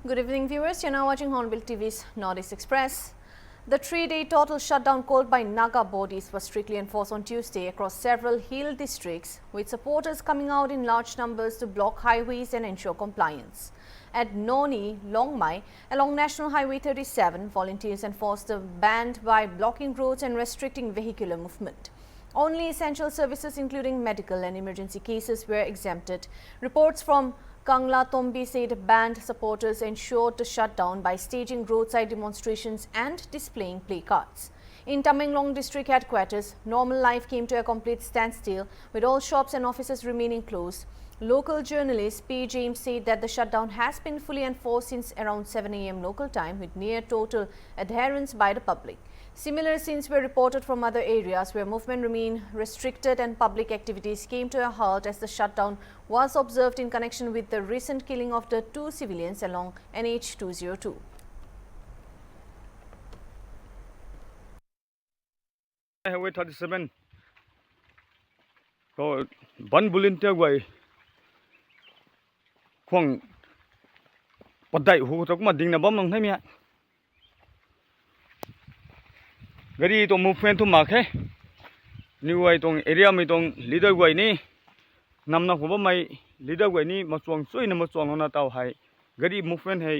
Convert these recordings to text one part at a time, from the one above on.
Good evening, viewers. You're now watching Hornbill TV's Northeast Express. The 3-day total shutdown called by Naga bodies was strictly enforced on Tuesday across several hill districts, with supporters coming out in large numbers to block highways and ensure compliance. At Noni, Longmai, along National Highway 37, volunteers enforced the ban by blocking roads and restricting vehicular movement. Only essential services including medical and emergency cases were exempted. Reports from Kangla Tombi said band supporters ensured the shutdown by staging roadside demonstrations and displaying placards. In Tamenglong district headquarters, normal life came to a complete standstill with all shops and offices remaining closed. Local journalist P. James said that the shutdown has been fully enforced since around 7 a.m. local time with near total adherence by the public. Similar scenes were reported from other areas where movement remained restricted and public activities came to a halt as the shutdown was observed in connection with the recent killing of the 2 civilians along NH 202. Highway 37 so ban volunteer way khong padai hu tok ma ding na bom nang thai mi gari to movement to makhe new way tong area mi tong leader way ni namna hoba mai leader way ni machwang soi na machwang na taw hai gari movement hai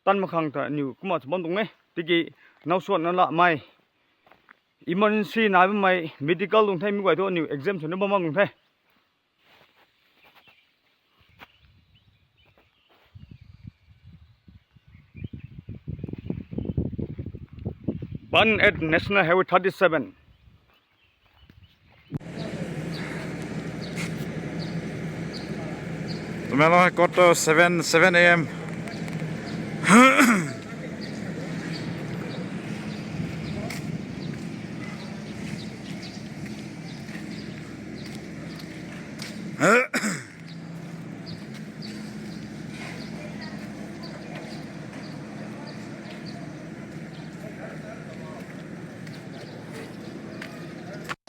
tan makhang ta new kuma bom tong ne tiki naw shot na la mai emergency na mai medical lung thai mi wai to new exemption na bom lung thai ban at National Highway 37. Tomorrow got to 7 a.m.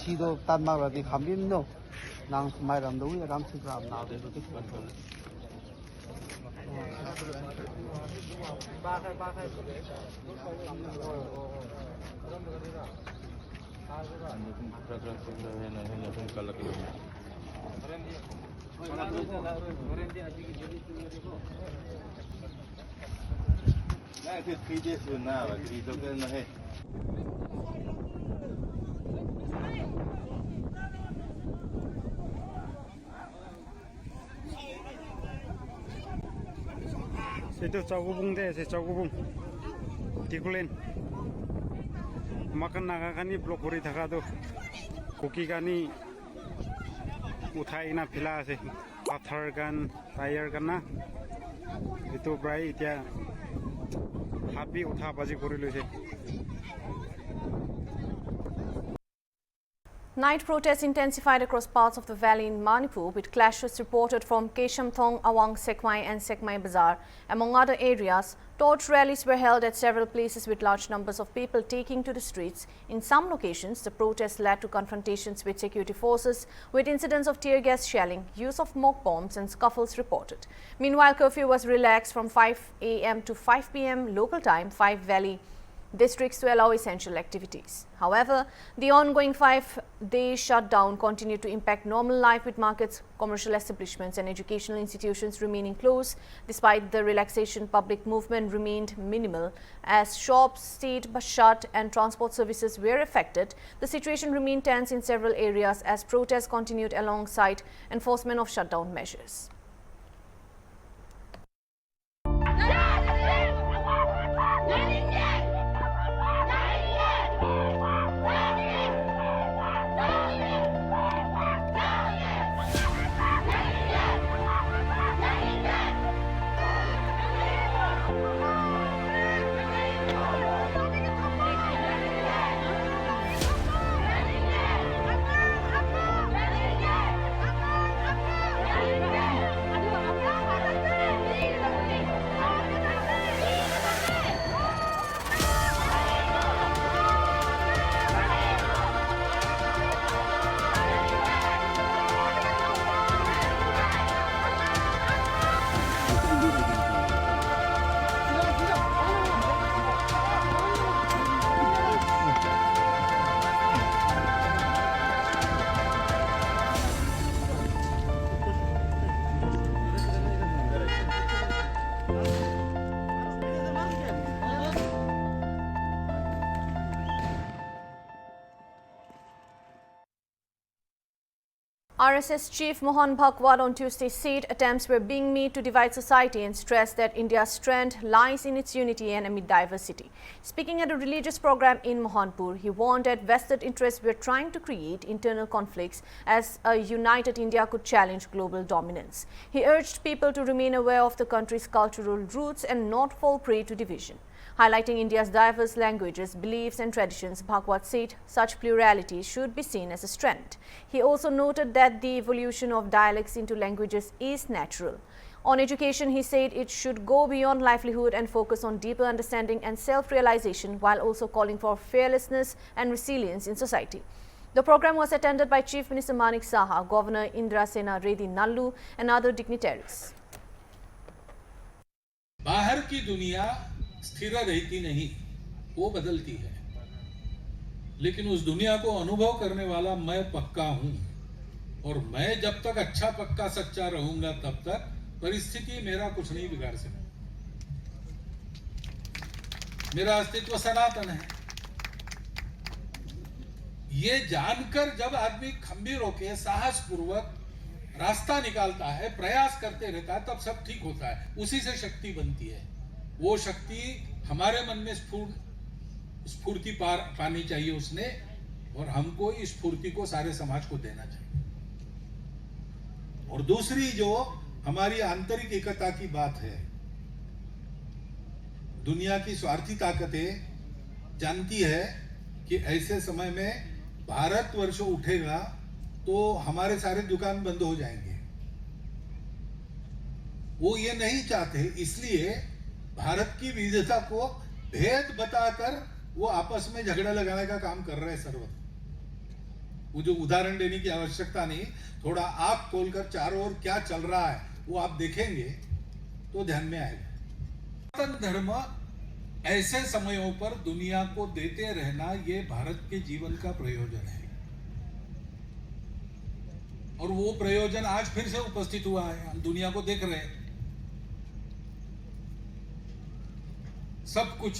Sido tan mara di kambin no nang mai ram do ram si ram na de do tik ban ko ba khai Itu cakubung deh, saya cakubung tikulen. Makan naga kani blok kori thaka tuh, koki kani uthai na pila se, pathar kan, tire kan na, itu berai dia happy utha baji kori lu se. Night protests intensified across parts of the valley in Manipur, with clashes reported from Keshamthong, Awang, Sekmai and Sekmai Bazaar. Among other areas, torch rallies were held at several places with large numbers of people taking to the streets. In some locations, the protests led to confrontations with security forces, with incidents of tear gas shelling, use of smoke bombs and scuffles reported. Meanwhile, curfew was relaxed from 5 a.m. to 5 p.m. local time, 5 valley districts to allow essential activities. However, the ongoing 5-day shutdown continued to impact normal life, with markets, commercial establishments and educational institutions remaining closed. Despite the relaxation, public movement remained minimal as shops stayed shut and transport services were affected. The situation remained tense in several areas as protests continued alongside enforcement of shutdown measures. RSS Chief Mohan Bhagwat on Tuesday said attempts were being made to divide society and stressed that India's strength lies in its unity and amid diversity. Speaking at a religious program in Manipur, he warned that vested interests were trying to create internal conflicts as a united India could challenge global dominance. He urged people to remain aware of the country's cultural roots and not fall prey to division. Highlighting India's diverse languages, beliefs and traditions, Bhagwat said such plurality should be seen as a strength. He also noted that the evolution of dialects into languages is natural. On education, he said it should go beyond livelihood and focus on deeper understanding and self-realization, while also calling for fearlessness and resilience in society. The program was attended by Chief Minister Manik Saha, Governor Indra Sena Reddy Nallu and other dignitaries. बाहर की दुनिया स्थिर रहती नहीं, वो बदलती है, लेकिन उस दुनिया को अनुभव करने वाला मैं पक्का हूं, और मैं जब तक अच्छा पक्का सच्चा रहूंगा तब तक परिस्थिति मेरा कुछ नहीं बिगाड़ सकती। मेरा अस्तित्व सनातन है। ये जानकर जब आदमी खंभीर होकर साहस पूर्वक रास्ता निकालता है, प्रयास करते रहता है, तब सब ठीक होता है। उसी से शक्ति बनती है। वो शक्ति हमारे मन में स्फूर्ति पानी चाहिए उसने, और हमको इस स्फूर्ति को सारे समाज को देना चाहिए। और दूसरी जो हमारी आंतरिक एकता की बात है, दुनिया की स्वार्थी ताकतें जानती है कि ऐसे समय में भारतवर्ष उठेगा तो हमारे सारे दुकान बंद हो जाएंगे। वो ये नहीं चाहते, इसलिए भारत की विविधता को भेद बताकर वो आपस में झगड़ा लगाने का काम कर रहे हैं सर्वत्र। वो जो उदाहरण देने की आवश्यकता नहीं, थोड़ा आंख खोलकर चारों ओर क्या चल रहा है वो आप देखेंगे तो ध्यान में आएगा। सनातन धर्म ऐसे समयों पर दुनिया को देते रहना, ये भारत के जीवन का प्रयोजन है, और वो प्रयोजन आज फिर से उपस्थित हुआ है। हम दुनिया को देख रहे हैं, सब कुछ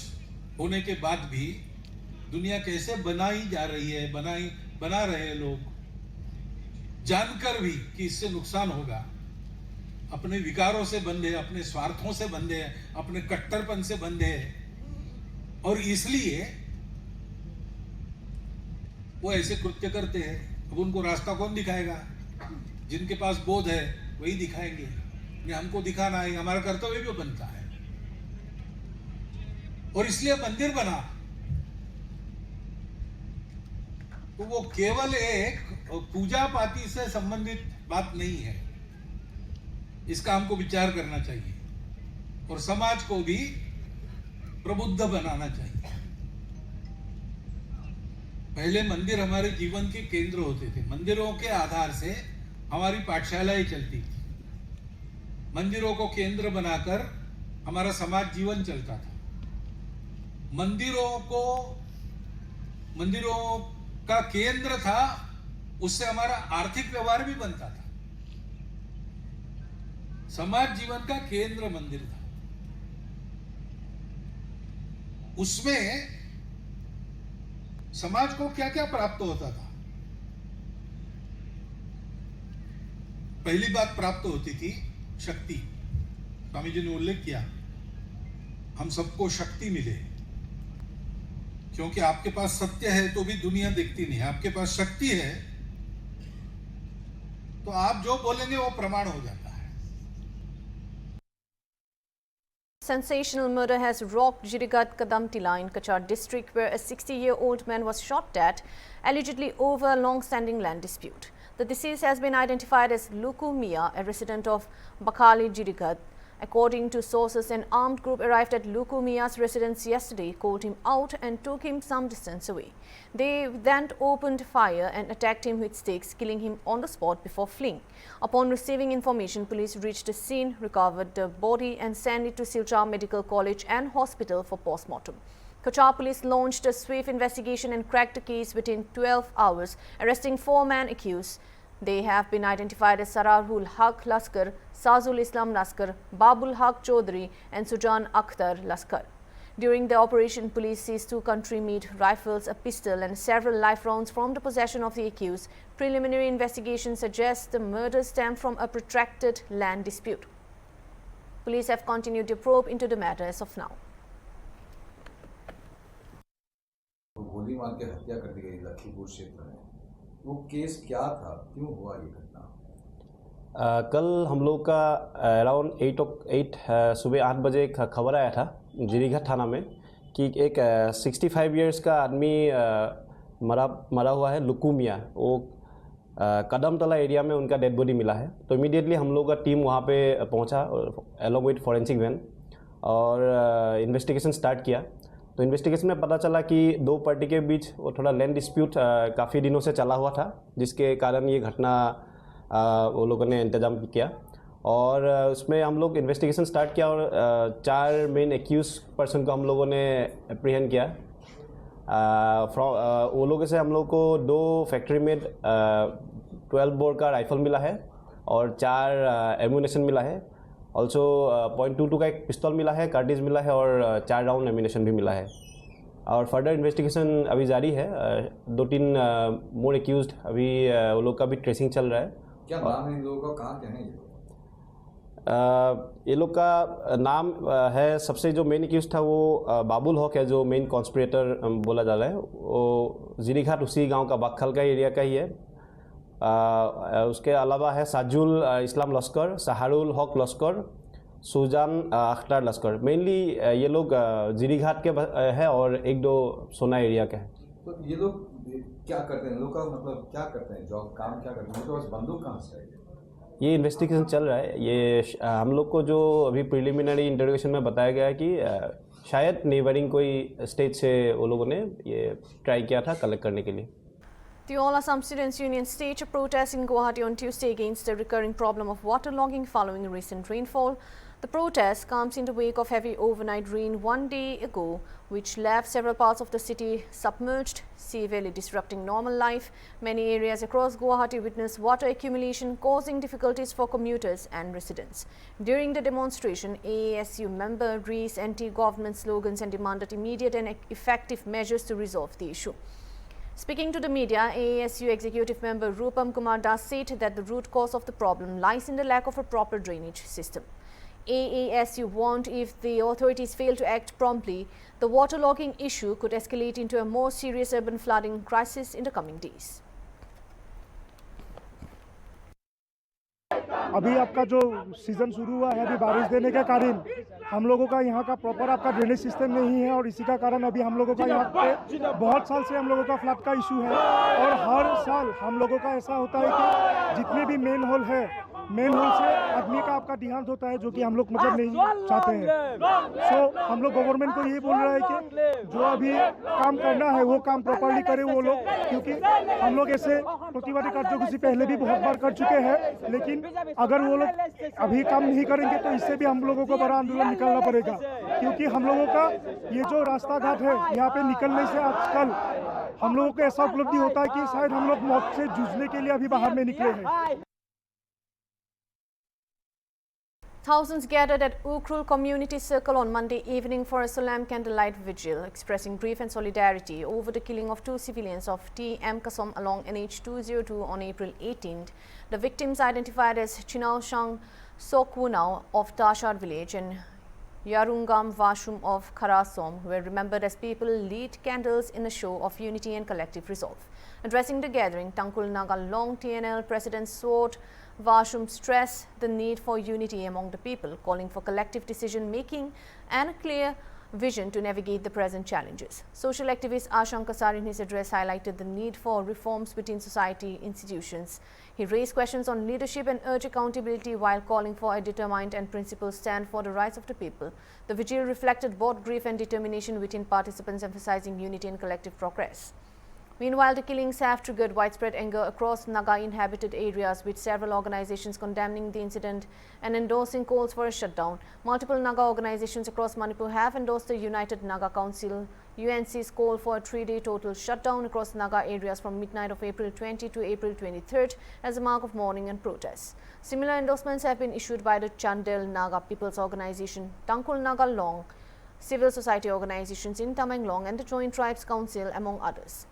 होने के बाद भी दुनिया कैसे बनाई जा रही है, बना रहे हैं लोग, जानकर भी कि इससे नुकसान होगा। अपने विकारों से बंधे, अपने स्वार्थों से बंधे, अपने कट्टरपन से बंधे, और इसलिए वो ऐसे कृत्य करते हैं। अब उनको रास्ता कौन दिखाएगा? जिनके पास बोध है वही दिखाएंगे। हमको दिखाना है, हमारा कर्तव्य भी बनता है। और इसलिए मंदिर बना तो वो केवल एक पूजा पाती से संबंधित बात नहीं है। इसका हमको विचार करना चाहिए और समाज को भी प्रबुद्ध बनाना चाहिए। पहले मंदिर हमारे जीवन के केंद्र होते थे। मंदिरों के आधार से हमारी पाठशालाएं चलती थी। मंदिरों को केंद्र बनाकर हमारा समाज जीवन चलता था। मंदिरों का केंद्र था, उससे हमारा आर्थिक व्यवहार भी बनता था। समाज जीवन का केंद्र मंदिर था। उसमें समाज को क्या क्या प्राप्त होता था? पहली बात प्राप्त होती थी शक्ति। स्वामी जी ने उल्लेख किया, हम सबको शक्ति मिले, क्योंकि आपके पास सत्य है तो भी दुनिया देखती नहीं है। आपके पास शक्ति है तो आप जो बोलेंगे वो प्रमाण हो जाता है। Sensational murder has rocked Jirigat Kadamtila in Cachar district, where a 60-year-old man was shot at, allegedly over a long-standing land dispute. The deceased has been identified as Luku Mia, a resident of Bakhali Jirigat. According to sources, an armed group arrived at Luku Mia's residence yesterday, called him out and took him some distance away. They then opened fire and attacked him with sticks, killing him on the spot before fleeing. Upon receiving information, police reached the scene, recovered the body and sent it to Silchar Medical College and Hospital for postmortem. Cachar police launched a swift investigation and cracked the case within 12 hours, arresting 4 men accused. They have been identified as Sararul Haq Laskar, Sazul Islam Laskar, Babul Haq Chaudhry and Sujan Akhtar Laskar. During the operation, police seized 2 country-made rifles, a pistol and several live rounds from the possession of the accused. Preliminary investigation suggests the murder stemmed from a protracted land dispute. Police have continued their probe into the matter as of now. गोली मार के हत्या कर दी गई लखीमपुर क्षेत्र में, वो case क्या था, क्यों हुआ ये घटना? कल हम लोग का अराउंड 8 सुबह 8 बजे एक खबर आया था जीरीघाट थाना में कि एक 65 इयर्स का आदमी मरा हुआ है, लुकू मिया। वो कदमतला एरिया में उनका डेड बॉडी मिला है। तो इमीडिएटली हम लोग का टीम वहाँ पे पहुँचा अलॉन्ग विद फॉरेंसिक वैन और इन्वेस्टिगेशन स्टार्ट किया। तो इन्वेस्टिगेशन में पता चला कि 2 पार्टी के बीच वो थोड़ा लैंड डिस्प्यूट काफ़ी दिनों से चला हुआ था, जिसके कारण ये घटना वो लोगों ने इंतजाम किया और उसमें हम लोग इन्वेस्टिगेशन स्टार्ट किया और 4 मेन एक्यूज पर्सन को हम लोगों ने अप्रीहेंड किया। वो लोगों से हम लोग को 2 फैक्ट्री में 12 बोर का राइफल मिला है और 4 एम्यूनेशन मिला है। ऑल्सो .22 का एक पिस्तौल मिला है, कार्टिज मिला है और 4 राउंड एम्यूनेशन भी मिला है। और फर्दर इन्वेस्टिगेशन अभी जारी है। 2-3 मोर एक्यूज्ड अभी वो लोग का भी ट्रेसिंग चल रहा है। क्या नाम है इन लोगों का, कहाँ के हैं ये लोग? ये लोग का नाम है, सबसे जो मेन एक्यूज था वो बाबुल हक है, जो मेन कॉन्स्पिरेटर बोला जा रहा है। वो जीरीघाट उसी गांव का बाखल का एरिया का ही है। उसके अलावा है साजुल इस्लाम लश्कर, सहारुल हक लश्कर, सुजान अख्तर लश्कर। मेनली ये लोग जीरीघाट के है और 1-2 सोना एरिया के हैं। तो ये लोग क्या करते हैं, लोग का मतलब क्या करते हैं, जॉब काम क्या करते हैं, तो बस बंदूक कहाँ से है? ये इन्वेस्टिगेशन चल रहा है। ये हम लोग को जो अभी प्रिलिमिनरी इंटरोगेशन में बताया गया है कि शायद नेबरिंग कोई स्टेट से वो लोगों ने ये ट्राई किया था कलेक्ट करने के लिए। The All Assam Students Union staged a protest in Guwahati on Tuesday against the recurring problem of waterlogging following recent rainfall. The protest comes in the wake of heavy overnight rain 1 day ago, which left several parts of the city submerged, severely disrupting normal life. Many areas across Guwahati witnessed water accumulation, causing difficulties for commuters and residents. During the demonstration, AASU members raised anti-government slogans and demanded immediate and effective measures to resolve the issue. Speaking to the media, AASU Executive Member Rupam Kumar Das said that the root cause of the problem lies in the lack of a proper drainage system. AASU warned if the authorities fail to act promptly, the waterlogging issue could escalate into a more serious urban flooding crisis in the coming days. अभी आपका जो season शुरू हुआ है, अभी बारिश देने के कारण हम लोगों का यहाँ का प्रॉपर आपका ड्रेनेज सिस्टम नहीं है और इसी का कारण अभी हम लोगों का यहाँ पे बहुत साल से हम लोगों का फ्लड का इशू है। और हर साल हम लोगों का ऐसा होता है कि जितने भी मेन होल है, मेन होल से आदमी का आपका देहांत होता है, जो कि हम लोग मतलब नहीं चाहते हैं। सो हम लोग गवर्नमेंट को ये बोल रहा है कि जो अभी काम करना है वो काम प्रॉपरली करे वो लोग, क्योंकि हम लोग ऐसे प्रतिवादी कार्यसूची पहले भी बहुत बार कर चुके हैं, लेकिन अगर वो लोग अभी काम नहीं करेंगे तो इससे भी हम लोगों को बड़ा आंदोलन निकालना पड़ेगा। क्योंकि हम लोगों का ये जो रास्ता घाट है, यहाँ पे निकलने से आजकल हम लोगों को ऐसा उपलब्धि होता है कि शायद हम लोग मौत से जूझने के लिए अभी बाहर में निकले हैं। Thousands gathered at Ukrul Community Circle on Monday evening for a solemn candlelight vigil, expressing grief and solidarity over the killing of 2 civilians of T.M. Kasom along NH 202 on April 18th. The victims, identified as Chinao Shang Sokwunao of Cachar village and Yarungam Vashum of Kharasom, were remembered as people lit candles in a show of unity and collective resolve. Addressing the gathering, Tangkul Naga Long TNL President Sword Vashum stressed the need for unity among the people, calling for collective decision-making and a clear vision to navigate the present challenges. Social activist Ashan Cachar in his address highlighted the need for reforms within society institutions. He raised questions on leadership and urged accountability while calling for a determined and principled stand for the rights of the people. The vigil reflected both grief and determination within participants, emphasizing unity and collective progress. Meanwhile, the killings have triggered widespread anger across Naga-inhabited areas, with several organizations condemning the incident and endorsing calls for a shutdown. Multiple Naga organizations across Manipur have endorsed the United Naga Council UNC's call for a 3-day total shutdown across Naga areas from midnight of April 20 to April 23rd as a mark of mourning and protest. Similar endorsements have been issued by the Chandel Naga People's Organization, Tangkul Naga Long, civil society organizations in Tamenglong and the Joint Tribes Council, among others.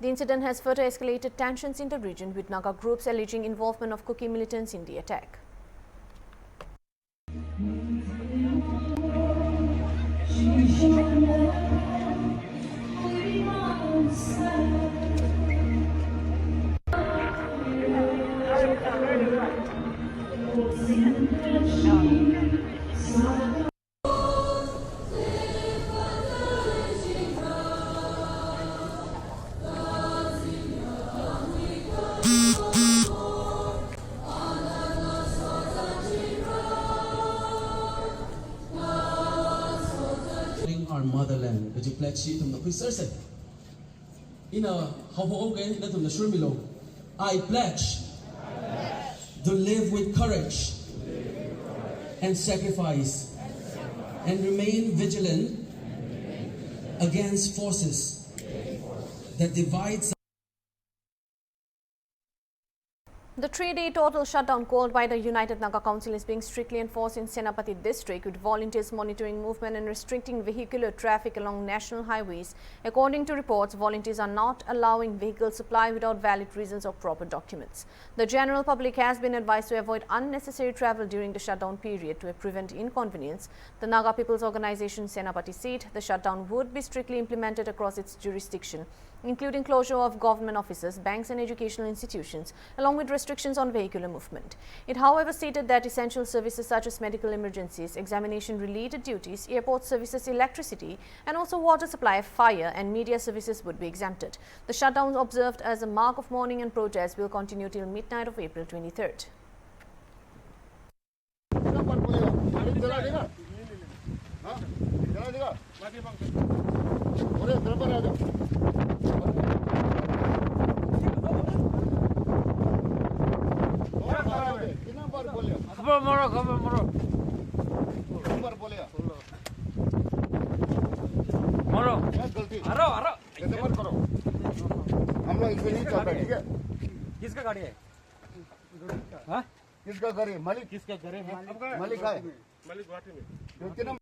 The incident has further escalated tensions in the region, with Naga groups alleging involvement of Kuki militants in the attack. Our motherland, but you pledge to the preserve. In a I pledge to live with courage and sacrifice and remain vigilant against forces that divide. The 3-day total shutdown called by the United Naga Council is being strictly enforced in Senapati district, with volunteers monitoring movement and restricting vehicular traffic along national highways. According to reports, volunteers are not allowing vehicle supply without valid reasons or proper documents. The general public has been advised to avoid unnecessary travel during the shutdown period to prevent inconvenience. The Naga People's Organization Senapati said the shutdown would be strictly implemented across its jurisdiction, including closure of government offices, banks and educational institutions, along with restrictions on vehicular movement. It, however, stated that essential services such as medical emergencies, examination-related duties, airport services, electricity, and also water supply, fire and media services would be exempted. The shutdowns, observed as a mark of mourning and protest, will continue till midnight of April 23rd. किसका गाड़ी है? हाँ? किसका गाड़ी है? मालिक किसका गाड़ी है? मालिक है? मालिक गुवाहाटी में। कितना?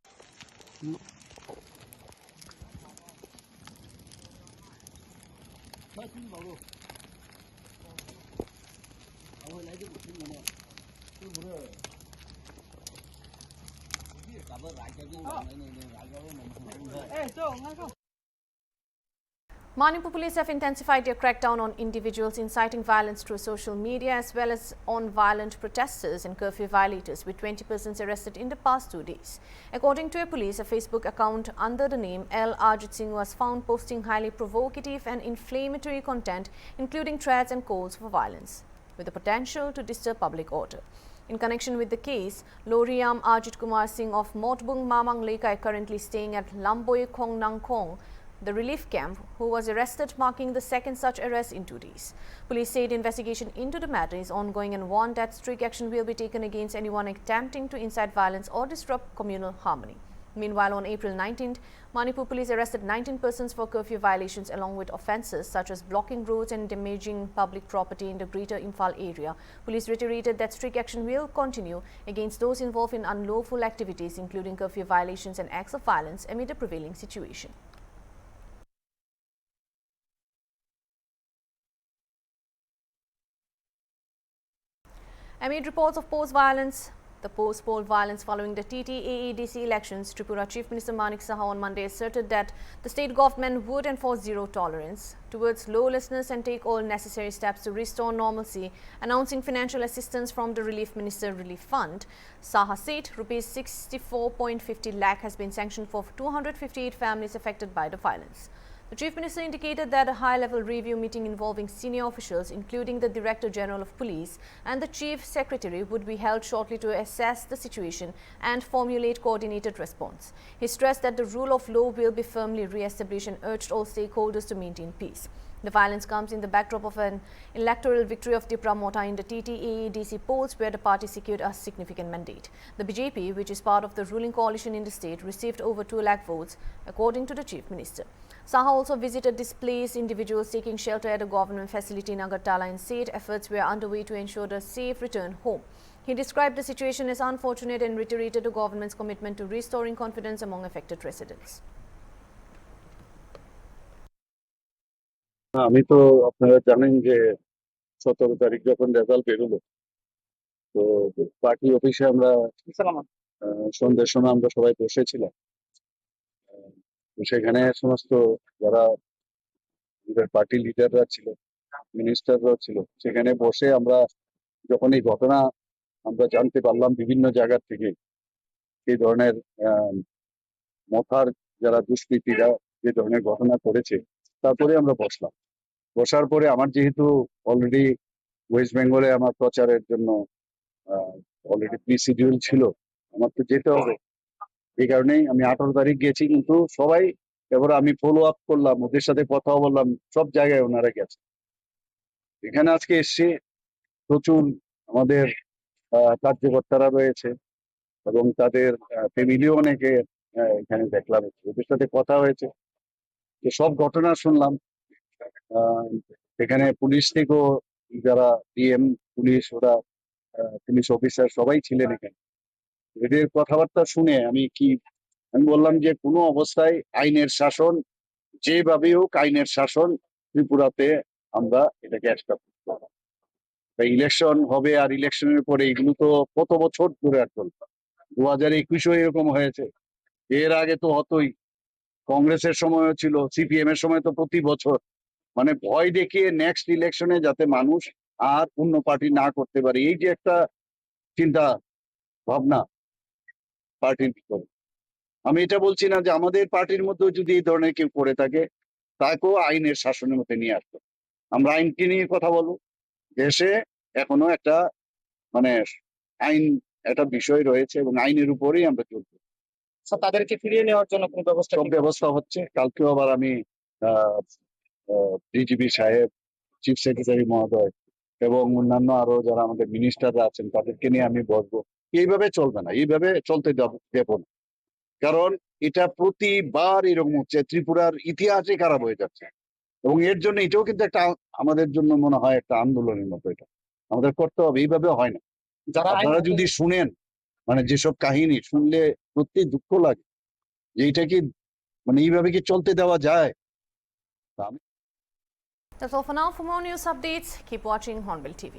Manipur police have intensified their crackdown on individuals inciting violence through social media as well as on violent protesters and curfew violators, with 20 persons arrested in the past 2 days. According to a police, a Facebook account under the name L. Arjit Singh was found posting highly provocative and inflammatory content, including threats and calls for violence, with the potential to disturb public order. In connection with the case, Loriam Arjit Kumar Singh of Motbung Mamang Lekai, currently staying at Lamboy Khong Nang Khong, the relief camp, who was arrested, marking the second such arrest in 2 days. Police said investigation into the matter is ongoing and warned that strict action will be taken against anyone attempting to incite violence or disrupt communal harmony. Meanwhile, on April 19th, Manipur police arrested 19 persons for curfew violations, along with offences such as blocking roads and damaging public property in the Greater Imphal area. Police reiterated that strict action will continue against those involved in unlawful activities, including curfew violations and acts of violence, amid the prevailing situation. Amid reports of the post-poll violence following the TTAEDC elections, Tripura Chief Minister Manik Saha on Monday asserted that the state government would enforce zero tolerance towards lawlessness and take all necessary steps to restore normalcy, announcing financial assistance from the Relief Minister Relief Fund. Saha said Rs 64.50 lakh has been sanctioned for 258 families affected by the violence. The Chief Minister indicated that a high-level review meeting involving senior officials, including the Director General of Police and the Chief Secretary, would be held shortly to assess the situation and formulate coordinated response. He stressed that the rule of law will be firmly re-established and urged all stakeholders to maintain peace. The violence comes in the backdrop of an electoral victory of Tripura Mota in the TTAEDC polls, where the party secured a significant mandate. The BJP, which is part of the ruling coalition in the state, received over 2 lakh votes, according to the Chief Minister. Saha also visited displaced individuals seeking shelter at a government facility in Agartala and said efforts were underway to ensure their safe return home. He described the situation as unfortunate and reiterated the government's commitment to restoring confidence among affected residents. আমি তো আপনারা জানেন যে 17 তারিখ যখন result বেরোলো, তো party অফিসে আমরা সন্ধ্যের সময় আমরা সবাই বসেছিলাম। তো সেখানে সমস্ত যারা পার্টি লিডাররা ছিল, মিনিস্টাররাও ছিল, সেখানে বসে আমরা যখন এই ঘটনা আমরা জানতে পারলাম বিভিন্ন জায়গা থেকে, এই ধরনের মথার যারা দুষ্কৃতীরা যে ধরনের ঘটনা করেছে, তারপরে আমরা বসার পরে আমার যেহেতু অলরেডি ওয়েস্ট বেঙ্গলে আমার প্রচারের জন্য অলরেডি প্রি শিডিউল ছিল, আমার তো যেতে হবে। এই কারণেই আমি 18 তারিখ গেছি, কিন্তু সবাই এবার আমি ফলো আপ করলাম, ওদের সাথে কথাও বললাম, সব জায়গায় ওনারা গেছে। এখানে আজকে এসছে প্রচুর আমাদের কার্যকর্তারা রয়েছে এবং তাদের ফ্যামিলিও অনেকে এখানে দেখলাম, ওদের সাথে কথা হয়েছে, যে সব ঘটনা শুনলাম। এখানে পুলিশ থেকেও যারা ডিএম পুলিশ, ওরা পুলিশ অফিসার সবাই ছিলেন এখানে। এদের কথাবার্তা শুনে আমি বললাম যে কোনো অবস্থায় আইনের শাসন, যেভাবে হোক আইনের শাসন ত্রিপুরাতে আমরা এটাকে অ্যাকসেপ্ট করতে হবে। ইলেকশন হবে, আর ইলেকশনের পরে এগুলো তো কত বছর ধরে আর চলবে। 2021-ও এরকম হয়েছে, এর আগে তো হতোই, কংগ্রেসের সময়ও ছিল, সিপিএম এর সময় তো প্রতি বছর, মানে ভয় দেখিয়ে নেক্সট ইলেকশনে যাতে মানুষ আর অন্য পার্টি না করতে পারে, এই যে একটা চিন্তা ভাবনা পার্টির ভিতরে। আমি এটা বলছি না যে আমাদের পার্টির মধ্যেও যদি এই ধরনের কেউ করে থাকে, তাকেও আইনের শাসনের মধ্যে নিয়ে আসবে। আমরা আইনকে নিয়ে কথা বলবো। দেশে এখনো একটা মানে আইন একটা বিষয় রয়েছে এবং আইনের উপরেই আমরা চলবো। তাদেরকে ফিরিয়ে নেওয়ার জন্য কোন ব্যবস্থা হচ্ছে। কালকেও আবার আমি ডিজিপি সাহেব, চিফ সেক্রেটারি মহোদয় এবং অন্যান্য আরো যারা আমাদের মিনিস্টাররা আছেন, তাদেরকে নিয়ে আমি বসবো। এইভাবে চলবে না, এইভাবে চলতে দেব না, কারণ এটা প্রতিবার এরকম হচ্ছে, ত্রিপুরার ইতিহাসে খারাপ হয়ে যাচ্ছে। এবং এর জন্য এটাও কিন্তু একটা আমাদের জন্য মনে হয় একটা আন্দোলনের মতো, এটা আমাদের করতে হবে, এইভাবে হয় না। আপনারা যদি শুনেন, মানে যেসব কাহিনী শুনলে সত্যি দুঃখ লাগে যে এটা কি মানে এইভাবে কি চলতে দেওয়া যায়। That's all for now. For more news updates, keep watching Hornbill TV.